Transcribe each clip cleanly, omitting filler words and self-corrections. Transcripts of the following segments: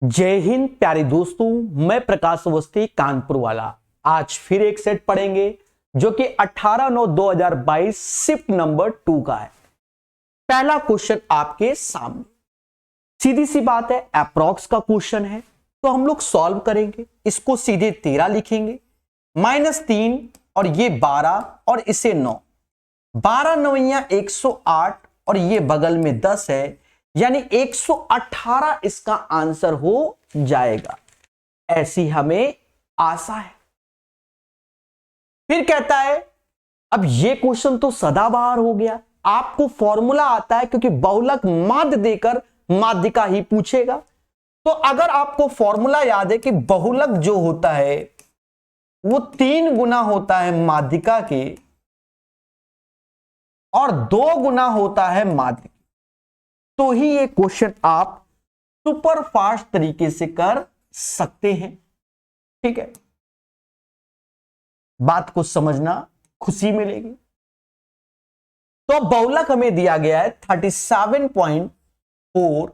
जय हिंद प्यारे दोस्तों, मैं प्रकाश अवस्थी कानपुर वाला। आज फिर एक सेट पढ़ेंगे जो कि 18/9/2022 शिफ्ट नंबर 2 का है। पहला क्वेश्चन आपके सामने, सीधी सी बात है, अप्रॉक्स का क्वेश्चन है तो हम लोग सॉल्व करेंगे। इसको सीधे 13 लिखेंगे, -3 और ये 12 और इसे 9, 12 9 108 और ये बगल में 10 है, यानी 118 इसका आंसर हो जाएगा, ऐसी हमें आशा है। फिर कहता है, अब ये क्वेश्चन तो सदाबहार हो गया, आपको फॉर्मूला आता है क्योंकि बहुलक माध्य देकर माध्यिका ही पूछेगा। तो अगर आपको फॉर्मूला याद है कि बहुलक जो होता है वो 3 गुना होता है माध्यिका के और 2 गुना होता है माध्यिका, तो ही ये क्वेश्चन आप सुपर फास्ट तरीके से कर सकते हैं। ठीक है, बात को समझना, खुशी मिलेगी। तो बहुलक हमें दिया गया है 37.4,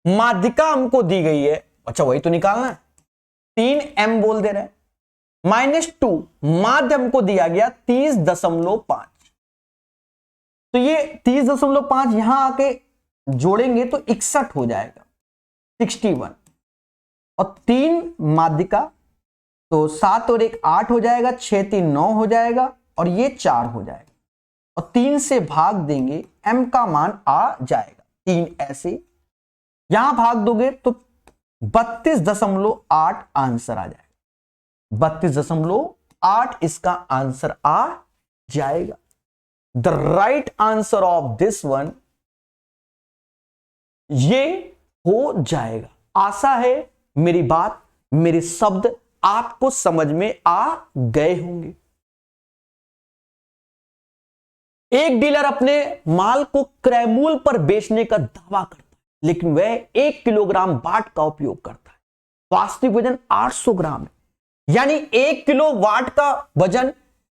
माध्यिका हमको दी गई है, अच्छा वही तो निकालना है, 3m बोल दे रहे हैं, -2 माध्य हमको दिया गया 30.5। तो ये 30.5 यहां आके जोड़ेंगे तो 61 हो जाएगा, 61 और 3 माध्यिका, तो 7 और 1 8 हो जाएगा, 6 3 9 हो जाएगा और ये 4 हो जाएगा और 3 से भाग देंगे, m का मान आ जाएगा 3। ऐसे यहां भाग दोगे तो 32.8 आंसर आ जाएगा, 32.8 इसका आंसर आ जाएगा। The right answer of this one ये हो जाएगा। आशा है मेरी बात, मेरे शब्द आपको समझ में आ गए होंगे। एक डीलर अपने माल को क्रय मूल्य पर बेचने का दावा करता है, लेकिन वह 1 किलोग्राम वाट का उपयोग करता है। वास्तविक वजन 800 ग्राम है, यानी 1 किलो वाट का वजन,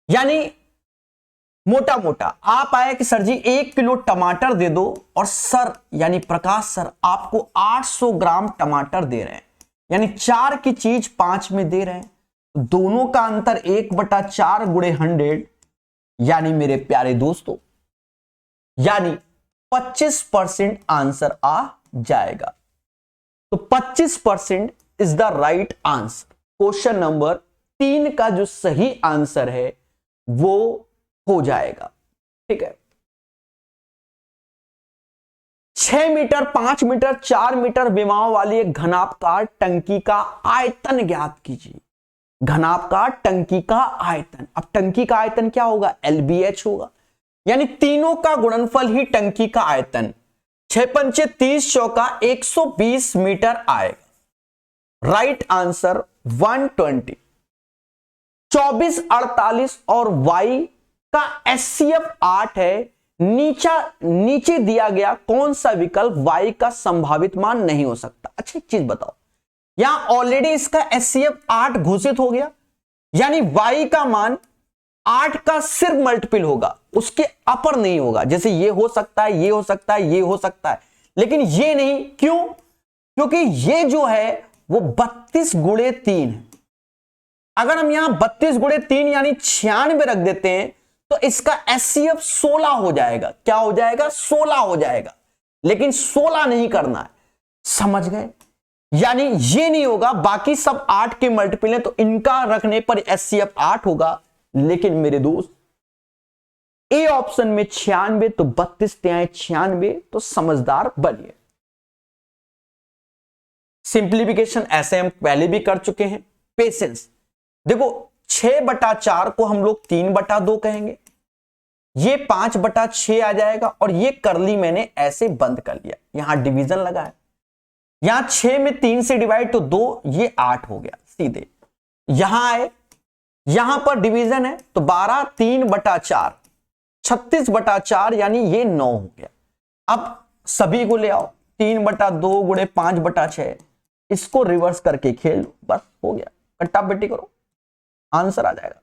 यानी मोटा मोटा आप आए कि सर जी 1 किलो टमाटर दे दो, और सर यानी प्रकाश सर आपको 800 ग्राम टमाटर दे रहे हैं, यानी 4 की चीज 5 में दे रहे हैं, दोनों का अंतर 1/4 गुणे 100, यानी मेरे प्यारे दोस्तों यानी 25% आंसर आ जाएगा। तो 25% is the right answer. Question number 3 का जो सही आंसर है वो हो जाएगा। ठीक है, 6 मीटर, 5 मीटर, 4 मीटर विमाओं वाली एक घनाभकार टंकी का आयतन ज्ञात कीजिए। घनाभकार टंकी का आयतन, अब टंकी का आयतन क्या होगा? LBH होगा, यानी तीनों का गुणनफल ही टंकी का आयतन, 6 पंचे 30 चौका 120 मीटर आएगा। Right answer 120। 24 48 और y का HCF 8 है। नीचे दिया गया कौन सा विकल्प y का संभावित मान नहीं हो सकता? अच्छा एक चीज बताओ, यहां ऑलरेडी इसका HCF 8 घोषित हो गया, यानी y का मान 8 का सिर्फ मल्टीपल होगा, उसके अपर नहीं होगा। जैसे ये हो सकता है, ये हो सकता है, ये हो सकता है, लेकिन ये नहीं। क्यों? क्योंकि ये जो है वो 32 गुणे 3 है। अगर हम यहां 32 गुणे 3 यानी 96 रख देते हैं तो इसका HCF 16 हो जाएगा। क्या हो जाएगा? 16 हो जाएगा, लेकिन 16 नहीं करना है, समझ गए? यानी ये नहीं होगा, बाकी सब 8 के मल्टीपल है तो इनका रखने पर HCF 8 होगा। लेकिन मेरे दोस्त ए ऑप्शन में 96, तो 32 त्याए 96, तो समझदार बनिए। सिंप्लीफिकेशन ऐसे हम पहले भी कर चुके हैं। पेशेंस देखो, 6/4 को हम लोग 3/2 कहेंगे, ये 5/6 आ जाएगा और ये करली मैंने ऐसे बंद कर लिया, यहां डिवीजन लगा है, यहां 6 में 3 से डिवाइड तो 2, ये 8 हो गया सीधे। यहां आए, यहां पर डिवीजन है तो 12 3/4, 36/4 यानी ये 9 हो गया। अब सभी को ले आओ, 3/2 गुणे 5/6, इसको रिवर्स करके खेल लो, बस हो गया, कट्टा बेटी करो, आंसर आ जाएगा।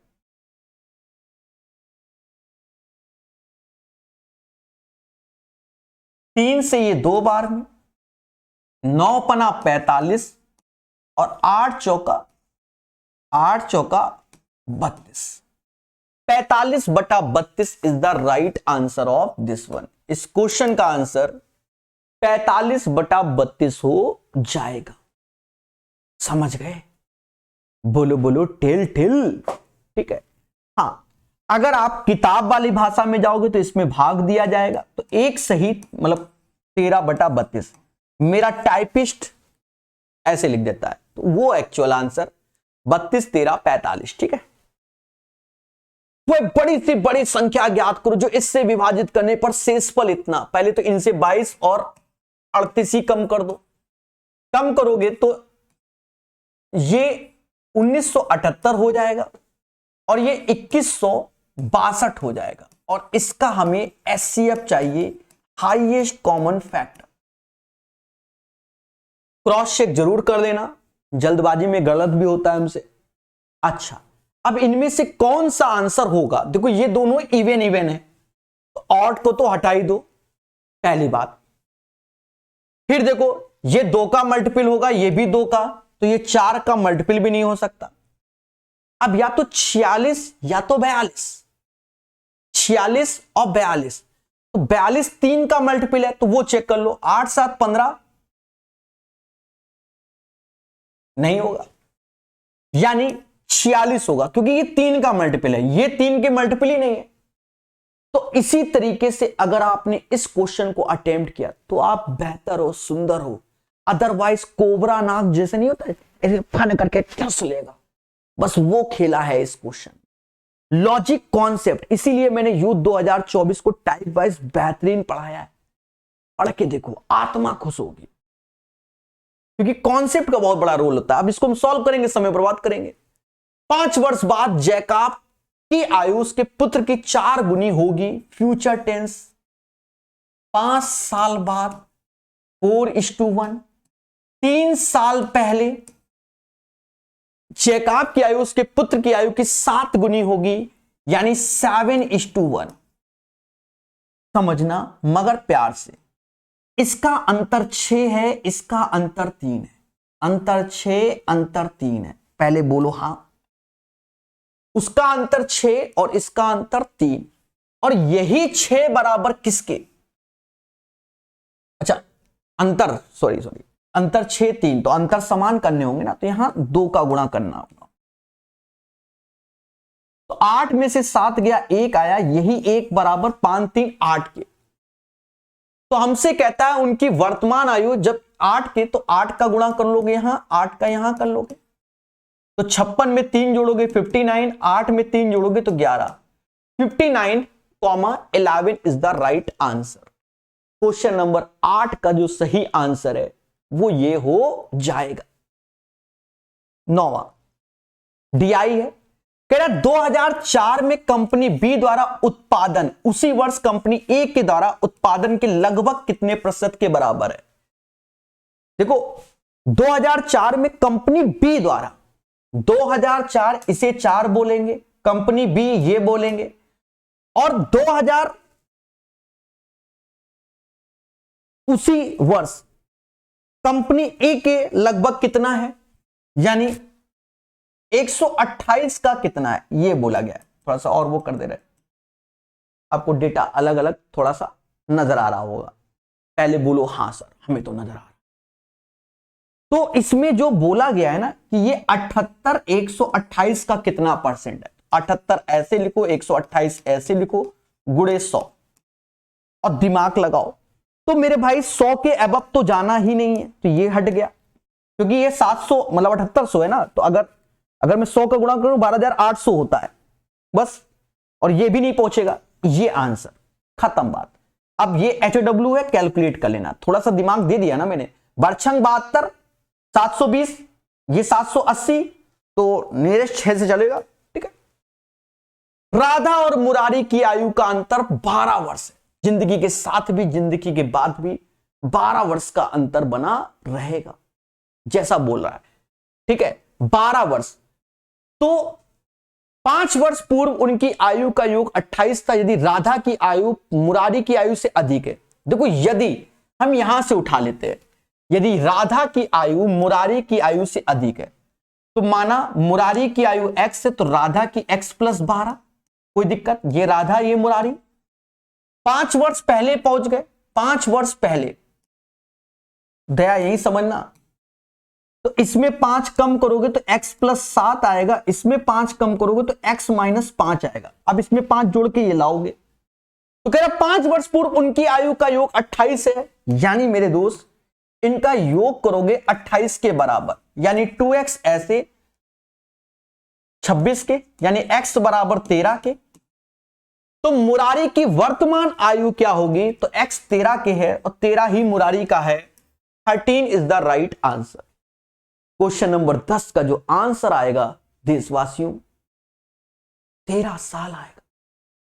तीन से ये 2 बार में, 9 पना 45 और 8 चौका 32। 45/32 is the right answer of this one. इस क्वेश्चन का आंसर 45/32 हो जाएगा। समझ गए? बोलो बोलो टिल टिल। ठीक है। हाँ, अगर आप किताब वाली भाषा में जाओगे तो इसमें भाग दिया जाएगा, तो एक सही मतलब 13/32। मेरा टाइपिस्ट ऐसे लिख देता है, तो वो एक्चुअल आंसर 32, 13, 45। ठीक है। वो बड़ी सी बड़ी संख्या ज्ञात करो जो इससे विभाजित करने पर शेषफल इतना। पहले तो इनसे 22 और 38 ही कम कर दो। कम करोगे तो ये 1978 हो जाएगा और ये 2162 हो जाएगा। और इसका हमें एचसीएफ चाहिए, highest common factor. Cross check जरूर कर लेना, जल्दबाजी में गलत भी होता है हमसे। अच्छा, अब इनमें से कौन सा आंसर होगा? देखो ये दोनों इवन है, तो ऑड को तो हटा ही दो, पहली बात। फिर देखो ये 2 का मल्टीपल होगा, ये भी 2 का, तो ये 4 का मल्टीपल भी नहीं हो सकता। अब या तो 46 या तो 42, 46 और 42, तो 42 3 का मल्टीपल है, तो वो चेक कर लो। 8, 7, 15 नहीं होगा, यानी 46 होगा, क्योंकि ये 3 का मल्टीपल है, ये 3 के मल्टीपल ही नहीं है। तो इसी तरीके से अगर आपने इस क्वेश्चन को अटेम्प्ट किया तो आप बेहतर हो, सुंदर हो। अदरवाइज कोबरा नाग जैसे नहीं होता ऐसे फन करके टस लेगा, बस वो खेला है इस क्वेश्चन। लॉजिक कॉन्सेप्ट, इसीलिए मैंने यूथ 2024 को टाइप वाइज बेहतरीन पढ़ाया है। पढ़ के देखो, आत्मा खुश होगी, क्योंकि कॉन्सेप्ट का बहुत बड़ा रोल होता है। अब इसको हम सॉल्व करेंगे, समय बर्बाद करेंगे। 5 वर्ष बाद जैकब की आयु उसके पुत्र की 4 गुनी होगी, फ्यूचर टेंस। 5 साल बाद 4:1। 3 साल पहले जैकब की आयु उसके पुत्र की आयु की 7 गुनी होगी, यानी 7:1। समझना मगर प्यार से। इसका अंतर 6 है, इसका अंतर 3 है। अंतर 6, अंतर 3 है। पहले बोलो हां। उसका अंतर 6 और इसका अंतर 3, और यही 6 बराबर किसके? अच्छा, अंतर अंतर 6, 3, तो अंतर समान करने होंगे ना, तो यहां 2 का गुणा करना होगा। तो 8 में से 7 गया, 1 आया, यही 1 बराबर 5, 3, 8 के। तो हमसे कहता है उनकी वर्तमान आयु जब 8 के, तो 8 का गुणा कर लोगे यहां, 8 का यहां कर लोगे, तो 56 में 3 जोड़ोगे 59, 8 में 3 जोड़ोगे तो 11। 59,11 is the right answer. Question number 8 का जो सही आंसर है वो ये हो जाएगा। 9वां डीआई है, कह रहा 2004 में कंपनी बी द्वारा उत्पादन उसी वर्ष कंपनी ए के द्वारा उत्पादन के लगभग कितने प्रतिशत के बराबर है? देखो 2004 में कंपनी बी द्वारा, 2004 इसे 4 बोलेंगे, कंपनी बी ये बोलेंगे, और 2000 उसी वर्ष कंपनी ए के लगभग कितना है, यानी 128 का कितना है ये बोला गया है। थोड़ा सा और वो कर दे रहे, आपको डेटा अलग अलग थोड़ा सा नजर आ रहा होगा। पहले बोलो हां सर, हमें तो नजर आ रहा। तो इसमें जो बोला गया है ना कि ये 78 128 का कितना परसेंट है, 78 ऐसे लिखो, 128 ऐसे लिखो, गुणे 100 और दिमाग लगाओ। तो मेरे भाई 100 के अबव तो जाना ही नहीं है, तो ये हट गया, क्योंकि ये 700 मतलब 7800 है ना, तो अगर मैं 100 का गुणा करूं 12800 होता है बस, और ये भी नहीं पहुंचेगा, ये आंसर, खत्म बात। अब ये HW है, कैलकुलेट कर लेना, थोड़ा सा दिमाग दे दिया ना मैंने। बरछंग 72, 720, ये 780, तो नियरेस्ट 6 से चलेगा, ठीक है। राधा और मुरारी की आयु का अंतर 12 वर्ष है, जिंदगी के साथ भी जिंदगी के बाद भी 12 वर्ष का अंतर बना रहेगा, जैसा बोल रहा है, ठीक है। 12 वर्ष, तो 5 वर्ष पूर्व उनकी आयु का योग 28 था, यदि राधा की आयु मुरारी की आयु से अधिक है। देखो यदि हम यहां से उठा लेते हैं, यदि राधा की आयु मुरारी की आयु से अधिक है, तो माना मुरारी की आयु x है तो राधा की x प्लस 12, कोई दिक्कत? ये राधा ये मुरारी 5 वर्ष पहले पहुंच गए, 5 वर्ष पहले, दया यही समझना। तो इसमें 5 कम करोगे तो x प्लस 7 आएगा, इसमें 5 कम करोगे तो x माइनस 5 आएगा। अब इसमें 5 जोड़ के ये लाओगे तो कह रहा 5 वर्ष पूर्व उनकी आयु का योग 28 है, यानी मेरे दोस्त इनका योग करोगे 28 के बराबर, यानी 2x ऐसे 26 के, यानी x बराबर 13 के। तो मुरारी की वर्तमान आयु क्या होगी? तो x 13 के है और 13 ही मुरारी का है। 13 is the right answer. Question number 10 का जो आंसर आएगा देशवासियों, 13 साल आएगा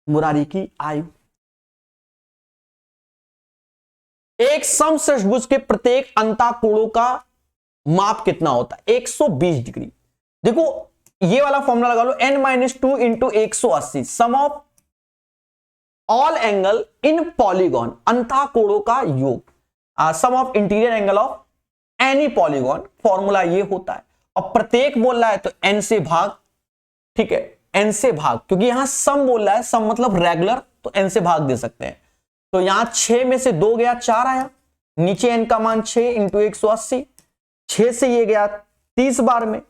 मुरारी की आयु। एक समचतुर्भुज के प्रत्येक अंतःकोणों का माप कितना होता है? 120 डिग्री। देखो ये वाला फॉर्मूला लगा लो, n-2 into 180, sum of all angle in polygon, अंतःकोणों का योग, sum of interior angle of any polygon, formula ये होता है। और प्रत्येक बोल रहा है तो n से भाग, ठीक है, n से भाग, क्योंकि यहां सम बोल रहा है, सम मतलब रेगुलर, तो n से भाग दे सकते हैं। तो यहां 6 में से 2 गया, 4 आया, नीचे n का मान 6 इंटू 180, 6 से ये गया 30 बार में,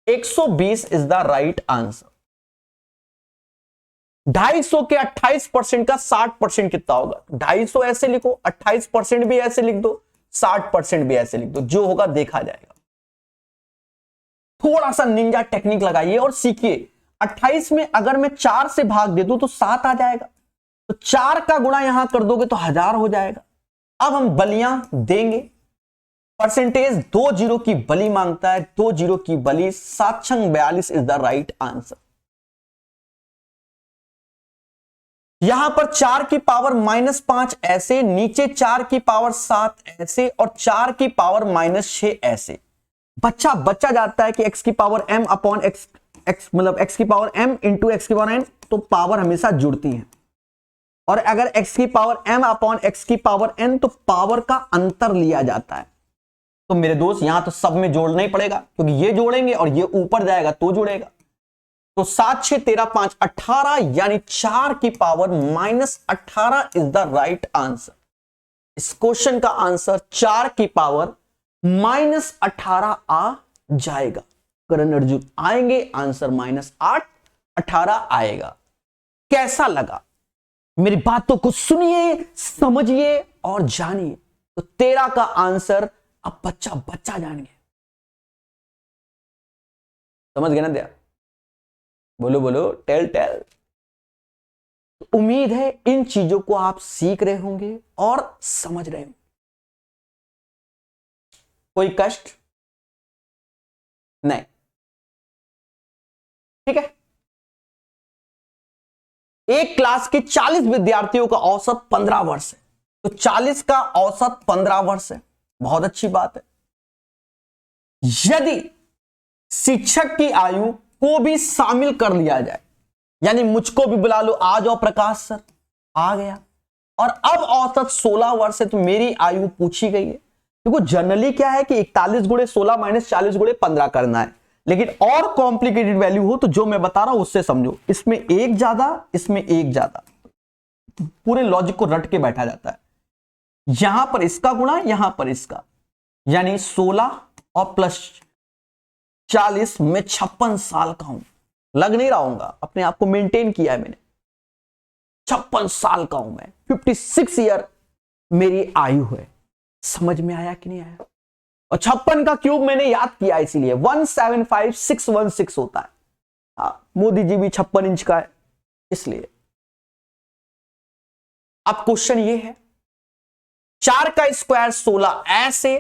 120 इज द राइट आंसर। 250 के 28% का 60% कितना होगा? 250 ऐसे लिखो, 28% भी ऐसे लिख दो, 60% भी ऐसे लिख दो, जो होगा देखा जाएगा। थोड़ा सा निंजा टेक्निक लगाइए और सीखिए। 28 में अगर मैं 4 से भाग दे दूं तो 7 आ जाएगा, तो 4 का गुणा यहां कर दोगे तो 1000 हो जाएगा। अब हम बलियां देंगे, परसेंटेज 2 जीरो की बली मांगता है, 2 जीरो की बली, 7 छंग 42 इज द राइट आंसर। यहां पर 4 की पावर -5 ऐसे, नीचे 4 की पावर 7 ऐसे और 4 की पावर -6 ऐसे। बच्चा जाता है कि x की पावर m अपॉन x मतलब x की पावर m इंटू x की पावर n, तो पावर हमेशा जुड़ती है। और अगर x की पावर m अपॉन x की पावर n, तो पावर का अंतर लिया जाता है। तो मेरे दोस्त यहां तो सब में जोड़ना ही पड़ेगा, क्योंकि ये जोड़ेंगे और ये ऊपर जाएगा तो जुड़ेगा। तो 7 6 13 5 18, यानी 4 की power -18 is the right answer. इस क्वेश्चन का आंसर 4 की पावर -18 आ जाएगा। करण अर्जुन आएंगे, आंसर -8 18 आएगा। कैसा लगा? मेरी बातों को सुनिए, समझिए और जानिए। तो 13 का आंसर अब बच्चा जान गया। समझ गए ना दया? बोलो बोलो, टेल टेल। उम्मीद है इन चीजों को आप सीख रहे होंगे और समझ रहे होंगे। कोई कष्ट नहीं, ठीक है। एक क्लास के 40 विद्यार्थियों का औसत 15 वर्ष है, तो 40 का औसत 15 वर्ष है, बहुत अच्छी बात है। यदि शिक्षक की आयु को भी शामिल कर लिया जाए, यानी मुझको भी बुला लो, आ जाओ प्रकाश सर, आ गया, और अब औसत 16 वर्ष है, तो मेरी आयु पूछी गई है। देखो जनरली क्या है कि 41 गुणे 16 माइनस 40 गुणे 15 करना है, लेकिन और कॉम्प्लिकेटेड वैल्यू हो तो जो मैं बता रहा हूं उससे समझो। इसमें एक ज्यादा, इसमें एक ज्यादा, पूरे लॉजिक को रट के बैठा जाता है। यहां पर इसका गुणा, यहां पर इसका, यानी 16 और प्लस 40 में 56 साल का हूं। लग नहीं रहा हूंगा, अपने आप को मेंटेन किया है मैंने। 56 साल का हूं मैं, 56 ईयर मेरी आयु है। समझ में आया कि नहीं आया? और 56 का क्यूब मैंने याद किया, इसीलिए 175616 होता है। हाँ, मोदी जी भी 56 इंच का है, इसलिए। अब क्वेश्चन ये है, 4 का स्क्वायर 16 ऐसे,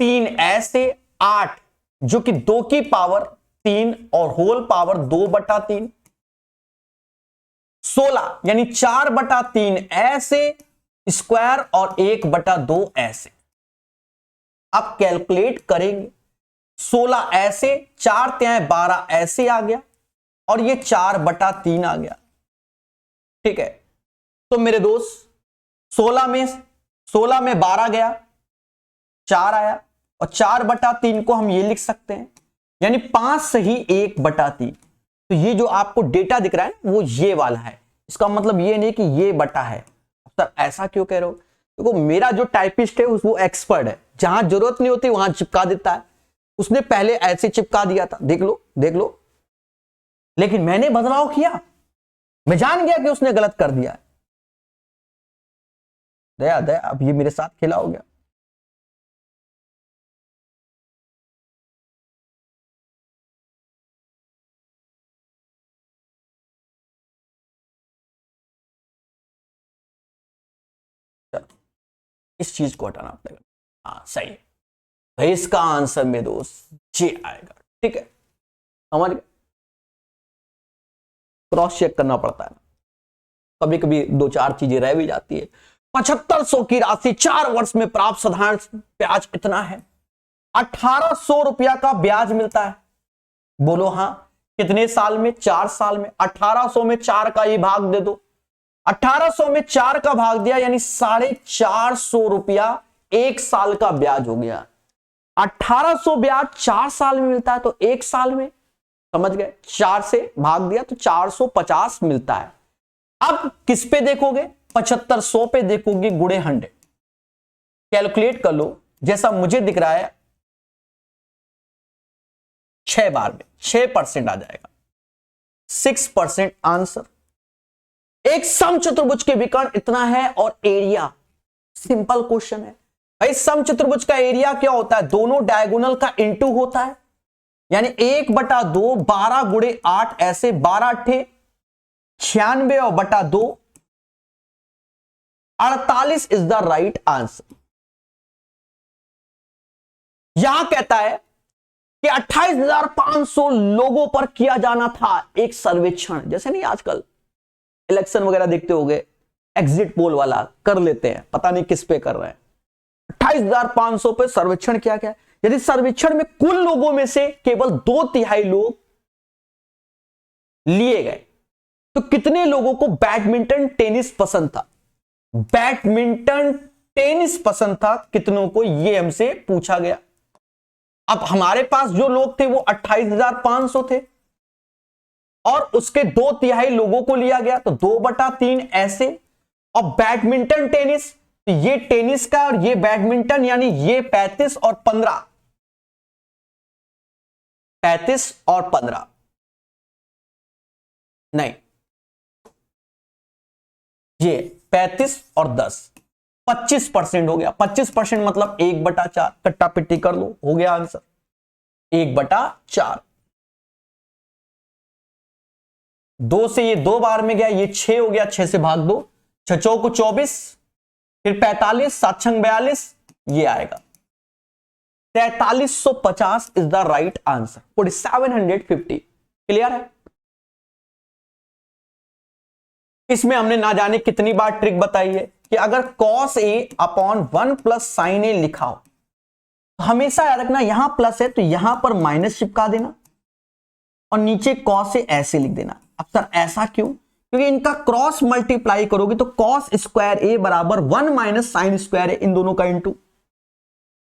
3 ऐसे, 8 जो कि 2 की पावर 3 और होल पावर 2/3, 16 यानी 4/3 ऐसे, स्क्वायर और 1/2 ऐसे। अब कैलकुलेट करेंगे, 16 ऐसे, 4 3 12 ऐसे आ गया, और ये 4/3 आ गया, ठीक है। तो मेरे दोस्त 16 में 12 गया, 4 आया, और 4/3 को हम ये लिख सकते हैं, यानी 5 सही 1/3। तो ये जो आपको डेटा दिख रहा है वो ये वाला है, इसका मतलब ये नहीं कि ये बटा है। सर ऐसा क्यों कह रहे हो? देखो मेरा जो टाइपिस्ट है वो एक्सपर्ट है, जहां जरूरत नहीं होती वहां चिपका देता है। उसने पहले ऐसे चिपका दिया था, देख लो देख लो, लेकिन मैंने बदलाव किया, मैं जान गया कि उसने गलत कर दिया है। दया दया, अब ये मेरे साथ खेला हो गया। इस चीज को हटाना पड़ेगा। हाँ सही है भाई, इसका आंसर में दोस्त जे आएगा। ठीक है, समझ गए? क्रॉस चेक करना पड़ता है, कभी कभी 2-4 चीजें रह भी जाती है। 7500 की राशि 4 वर्ष में प्राप्त, साधारण ब्याज इतना है। 1800 रुपया का ब्याज मिलता है। बोलो हाँ, कितने साल में? 4 साल में। 1800 में 4 का ये भाग दे दो, 1800 में 4 का भाग दिया यानी 450 रुपया 1 साल का ब्याज हो गया। 1800 ब्याज 4 साल में मिलता है, तो 1 साल में, समझ गए, 4 से भाग दिया तो 450 मिलता है। अब किस पे देखोगे? 7500 पे देखोगे, गुणे 100। कैलकुलेट कर लो, जैसा मुझे दिख रहा है 6 बार में 6% आ जाएगा, 6% आंसर। एक समचतुर्भुज के विकर्ण इतना है और एरिया, सिंपल क्वेश्चन है भाई। समचतुर्भुज का एरिया क्या होता है? दोनों डायगोनल का इंटू होता है, यानी 1/2, 12 गुणे 8, ऐसे 12 अट्ठे 96 और बटा 2, 48 इज द राइट आंसर। यहां कहता है कि 28,500 लोगों पर किया जाना था एक सर्वेक्षण। जैसे नहीं आजकल इलेक्शन वगैरह देखते होंगे, एग्जिट पोल वाला कर लेते हैं, पता नहीं किस पे कर रहे हैं। 28,500 पे सर्वेक्षण किया गया। यदि सर्वेक्षण में कुल लोगों में से केवल 2/3 लोग लिए गए, तो कितने लोगों को बैडमिंटन टेनिस पसंद था? बैडमिंटन टेनिस पसंद था कितनों को, यह हमसे पूछा गया। अब हमारे पास जो लोग थे वो 28,500 थे, और उसके 2/3 लोगों को लिया गया, तो 2/3 ऐसे। और बैडमिंटन टेनिस, तो ये टेनिस का और ये बैडमिंटन, यानी ये 35 और 15, 35 और 15 नहीं, ये 35 और 10, 25% हो गया। 25% मतलब 1/4, कट्टा पिट्टी कर लो, हो गया आंसर 1/4। 2 से ये 2 बार में गया, ये 6 हो गया, 6 से भाग दो, 6 चौको 24, फिर 45, 7 छंग 42, ये आएगा 4350 is the right answer. 4750। Clear है? इसमें हमने ना जाने कितनी बार ट्रिक बताई है कि अगर cos a upon 1 plus sine A लिखा हो, तो हमेशा याद रखना यहां प्लस है तो यहां पर माइनस चिपका देना, और नीचे cos a ऐसे लिख देना। अब सर ऐसा क्यों? क्योंकि इनका क्रॉस मल्टीप्लाई करोगे तो cos स्क्वायर a बराबर 1 माइनस साइन स्क्वायर ए, इन दोनों का इंटू,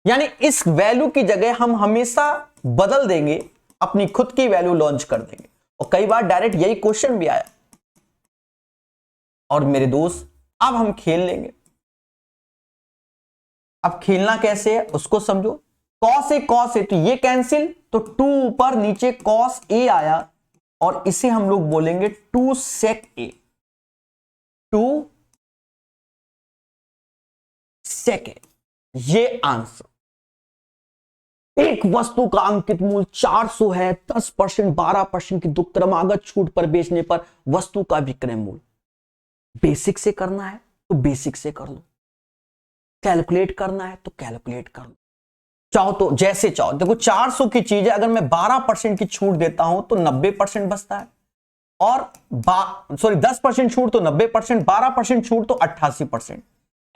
यानी इस वैल्यू की जगह हम हमेशा बदल देंगे, अपनी खुद की वैल्यू लॉन्च कर देंगे। और कई बार डायरेक्ट यही क्वेश्चन भी आया। और मेरे दोस्त अब हम खेल लेंगे। अब खेलना कैसे है उसको समझो। cos a तो ये कैंसिल, तो 2 ऊपर नीचे cos a आया, और इसे हम लोग बोलेंगे 2 sec a, 2 sec a, ये आंसर। एक वस्तु का अंकित मूल्य 400 है, 10%, 12% की क्रमागत छूट पर बेचने पर वस्तु का विक्रय मूल्य। बेसिक से करना है तो बेसिक से कर लो, कैलकुलेट करना है तो कैलकुलेट कर लो, चाहो तो जैसे चाहो। देखो 400 की चीज है, अगर मैं 12% की छूट देता हूं तो 90% बचता है, और 10% छूट तो 90%, 12% छूट तो 88%।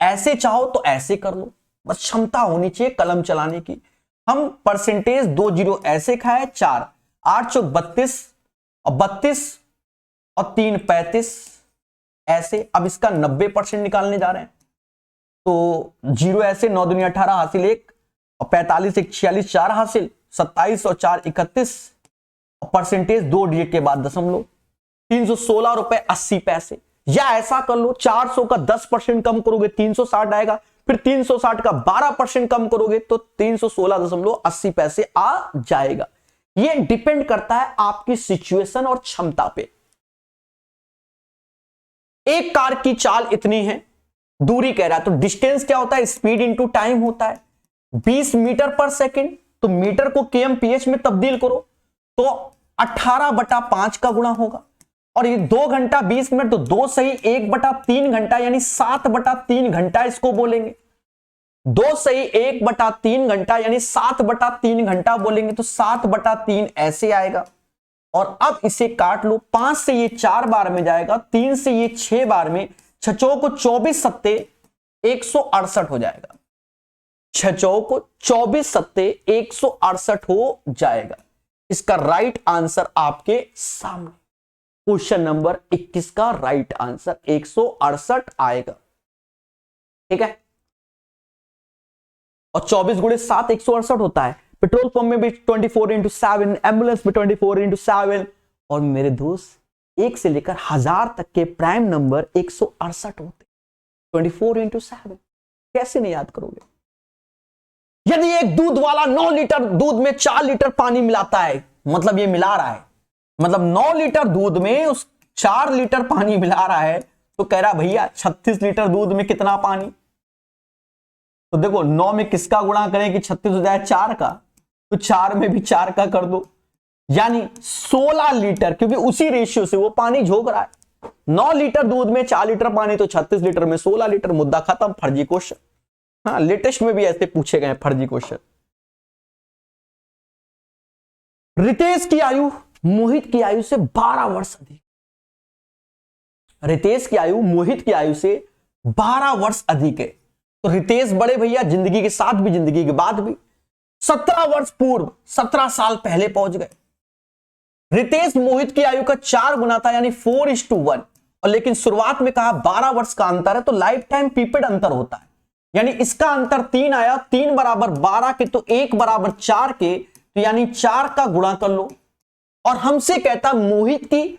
ऐसे चाहो तो ऐसे कर लो, बस क्षमता होनी चाहिए कलम चलाने की। हम परसेंटेज 2 जीरो ऐसे खाए, 4, 8 चौक 32, और 32 और 3 35 ऐसे। अब इसका 90% निकालने जा रहे हैं, तो 0 ऐसे, 9 दूनी 18 हासिल 1, और 45 एक 46 4 हासिल, 27 और 4 31 और परसेंटेज 2 डिजिट के बाद दशमलव, 316 रुपए 80 पैसे। या ऐसा कर लो 400 का 10% कम करोगे 360 आएगा, फिर 360 का 12% कम करोगे तो 316.80 पैसे आ जाएगा। ये डिपेंड करता है आपकी सिचुएशन और क्षमता पे। एक कार की चाल इतनी है, दूरी कह रहा है, तो डिस्टेंस क्या होता है, स्पीड इंटू टाइम होता है। 20 मीटर पर सेकंड, तो मीटर को kmph में तब्दील करो तो 18/5 का गुणा होगा। और ये 2 घंटा 20 मिनट, तो 2 सही 1/3 घंटा यानी 7/3 घंटा इसको बोलेंगे। 2 सही 1/3 घंटा यानी 7/3 घंटा बोलेंगे, तो 7/3 ऐसे आएगा। और अब इसे काट लो, 5 से ये 4 बार में जाएगा, 3 से ये 6 बार में, 6 को 24 सत्ते 168 हो जाएगा। 6 को 24 सत्ते 168 हो जाएगा। इसका राइट आंसर आपके सामने, क्वेश्चन नंबर 21 का राइट आंसर 168 आएगा। ठीक है, और 24 गुणे 7 168 होता है। पेट्रोल पंप में भी 24/7, एम्बुलेंस में 24/7। और मेरे दोस्त 1 से लेकर 1000 तक के प्राइम नंबर 168 होते, 24/7। कैसे नहीं याद करोगे? यदि एक दूध वाला 9 लीटर दूध में 4 लीटर पानी मिलाता है, मतलब ये मिला रहा है, मतलब 9 लीटर दूध में उस 4 लीटर पानी मिला रहा है, तो कह रहा भैया 36 लीटर दूध में कितना पानी? तो देखो 9 में किसका गुणा करें कि 36 हो जाए 4 का, तो 4 में भी 4 का कर दो, यानी 16 लीटर, क्योंकि उसी रेशियो से वो पानी झोंक रहा है। 9 लीटर दूध में 4 लीटर पानी, तो 36 लीटर में 16 लीटर। मुद्दा खत्म। फर्जी क्वेश्चन। हाँ, लेटेस्ट में भी ऐसे पूछे गए फर्जी क्वेश्चन। रितेश की आयु मोहित की आयु से 12 वर्ष अधिक। रितेश की आयु मोहित की आयु से 12 वर्ष अधिक है, तो रितेश बड़े भैया जिंदगी के साथ भी जिंदगी के बाद भी 17 वर्ष पूर्व 17 साल पहले पहुंच गए। रितेश मोहित की आयु का 4 गुना था, यानी 4:1। और लेकिन शुरुआत में कहा 12 वर्ष का अंतर है, तो लाइफ टाइम पीरियड अंतर होता है, यानी इसका अंतर 3 आया। 3 बराबर 12 के, तो 1 बराबर 4 के, तो यानी 4 का गुणा कर लो। और हमसे कहता मोहित की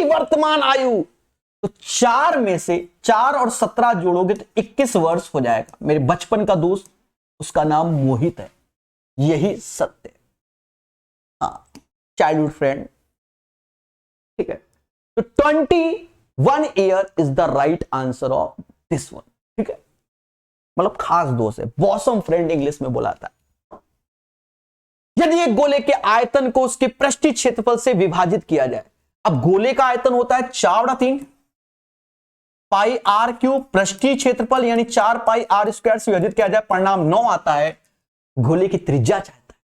वर्तमान आयु, तो 4 में से 4 और 17 जोड़ोगे तो 21 वर्ष हो जाएगा। मेरे बचपन का दोस्त, उसका नाम मोहित है, यही सत्य है। हाँ, चाइल्डहुड फ्रेंड। ठीक है, तो 21 year is the right answer of this one. ठीक है, मतलब खास दोस्त है, बॉसम फ्रेंड इंग्लिश में बुलाता है। यदि एक गोले के आयतन को उसके पृष्ठीय क्षेत्रफल से विभाजित किया जाए, अब गोले का आयतन होता है 4/3 पाई आर क्यूब, पृष्ठीय क्षेत्रफल यानी 4 पाई आर स्क्वायर से विभाजित किया जाए, परिणाम 9 आता है। गोले की त्रिज्या चाहता है।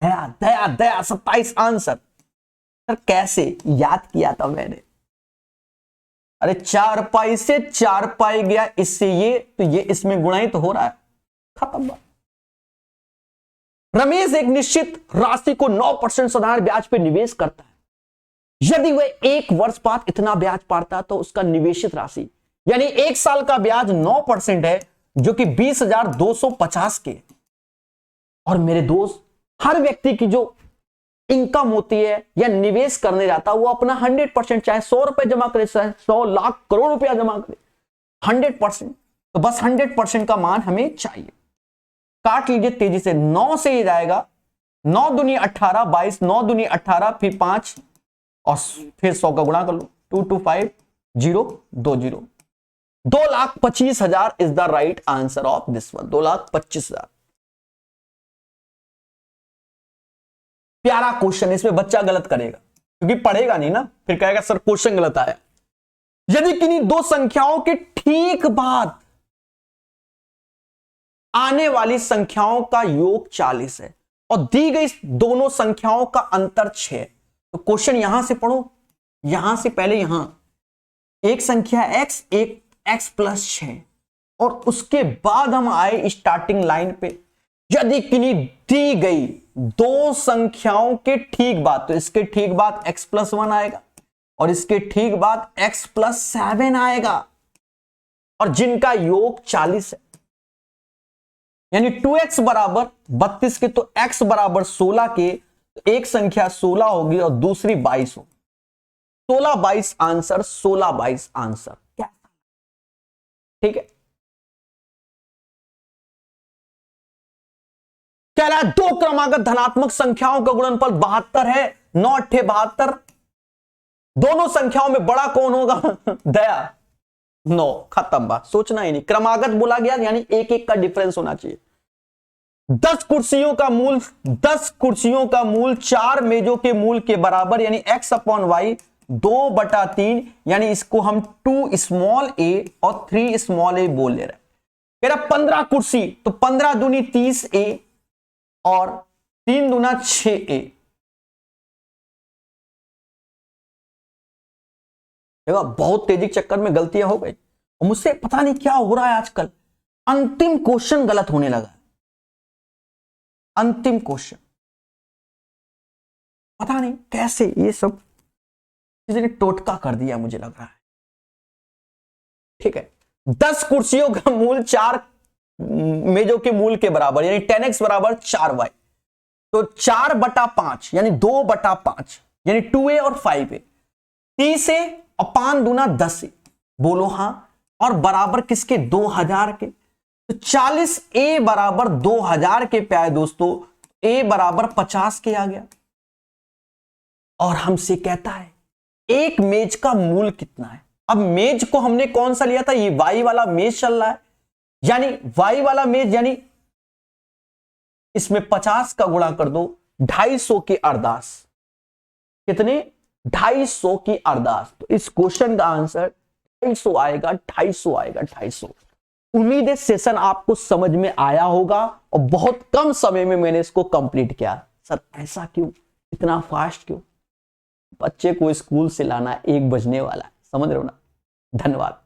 दया दया दया 27 आंसर। सर कैसे याद किया था मैंने? अरे 4 पाई से 4 पाई गया, इससे ये, तो ये इसमें गुणा ही तो हो रहा है, खत्म बात। रमेश एक निश्चित राशि को 9% साधारण ब्याज पर निवेश करता है। यदि वह 1 वर्ष बाद इतना ब्याज पाता तो उसका निवेशित राशि, यानी 1 साल का ब्याज 9% है, जो कि 20,250 के। और मेरे दोस्त, हर व्यक्ति की जो इनकम होती है या निवेश करने जाता है, वो अपना 100%, चाहे 100 रुपए जमा करे, चाहे 100 लाख करोड़ रुपया जमा करे, 100%। तो बस 100% का मान हमें चाहिए। काट लीजिए तेजी से, 9 से ये जाएगा, 9 दूनी 18, 22, 9 दूनी 18, फिर 5 और फिर 100 का गुणा कर लो, 225,020, 2,25,000 is the right answer of this one. 2,25,000। प्यारा क्वेश्चन, इसमें बच्चा गलत करेगा क्योंकि पढ़ेगा नहीं ना, फिर कहेगा सर क्वेश्चन गलत आया। यदि किन्हीं 2 संख्याओं के ठीक बाद आने वाली संख्याओं का योग 40 है और दी गई दोनों संख्याओं का अंतर 6, तो क्वेश्चन यहां से पढ़ो, यहां से पहले यहां एक संख्या x, एक x + 6, और उसके बाद हम आए स्टार्टिंग लाइन पे। यदि किन्हीं दी गई 2 संख्याओं के ठीक बाद, तो इसके ठीक बाद x + 1 आएगा और इसके ठीक बाद x + 7 आएगा, और जिनका योग 40 है। यानी 2x बराबर 32 के, तो x बराबर 16 के, तो एक संख्या 16 होगी और दूसरी 22 होगी। 16 22 आंसर, 16 22 आंसर। क्या ठीक है, कह रहा है दो क्रमागत धनात्मक संख्याओं का गुणनफल 72 है, 9 8 72। दोनों संख्याओं में बड़ा कौन होगा? दया 9, खत्म बात, सोचना ही नहीं। क्रमागत बोला गया यानी एक एक का डिफरेंस होना चाहिए। 10 कुर्सियों का मूल 10 कुर्सियों का मूल 4 मेजों के मूल के बराबर, यानी x/y 2/3, यानी इसको हम 2 स्मॉल a और 3 स्मॉल a बोल ले रहे हैं। कह रहा 15 कुर्सी, तो 15 दूनी 30a और 3 दूना 6a। देखो बहुत तेजी के चक्कर में गलतियां हो गई और मुझसे पता नहीं क्या हो रहा है आजकल, अंतिम क्वेश्चन गलत होने लगा। अंतिम क्वेश्चन पता नहीं कैसे ये सब किसी ने टोटका कर दिया, मुझे लग रहा है। ठीक है, 10 कुर्सियों का मूल 4 मेजों के मूल के बराबर, यानी 10x बराबर 4y, तो 4/5 यानी 2/5, यानी 2a और 5a। 30a और 5 दूना 10a, बोलो हां, और बराबर किसके? 2000 के। तो 40a बराबर 2000 के प्यारे दोस्तों, a बराबर 50 के आ गया। और हमसे कहता है एक मेज का मूल कितना है। अब मेज को हमने कौन सा लिया था? ये y वाला मेज चल रहा है, यानी y वाला मेज, यानी इसमें 50 का गुणा कर दो 250 के अरदास। कितने? 250 की अरदास। तो इस क्वेश्चन का आंसर 250 आएगा, 250 आएगा, 250। उम्मीद है सेशन आपको समझ में आया होगा और बहुत कम समय में मैंने इसको कंप्लीट किया। सर ऐसा क्यों, इतना फास्ट क्यों? बच्चे को स्कूल से लाना 1 बजने वाला है, समझ रहे हो ना। धन्यवाद।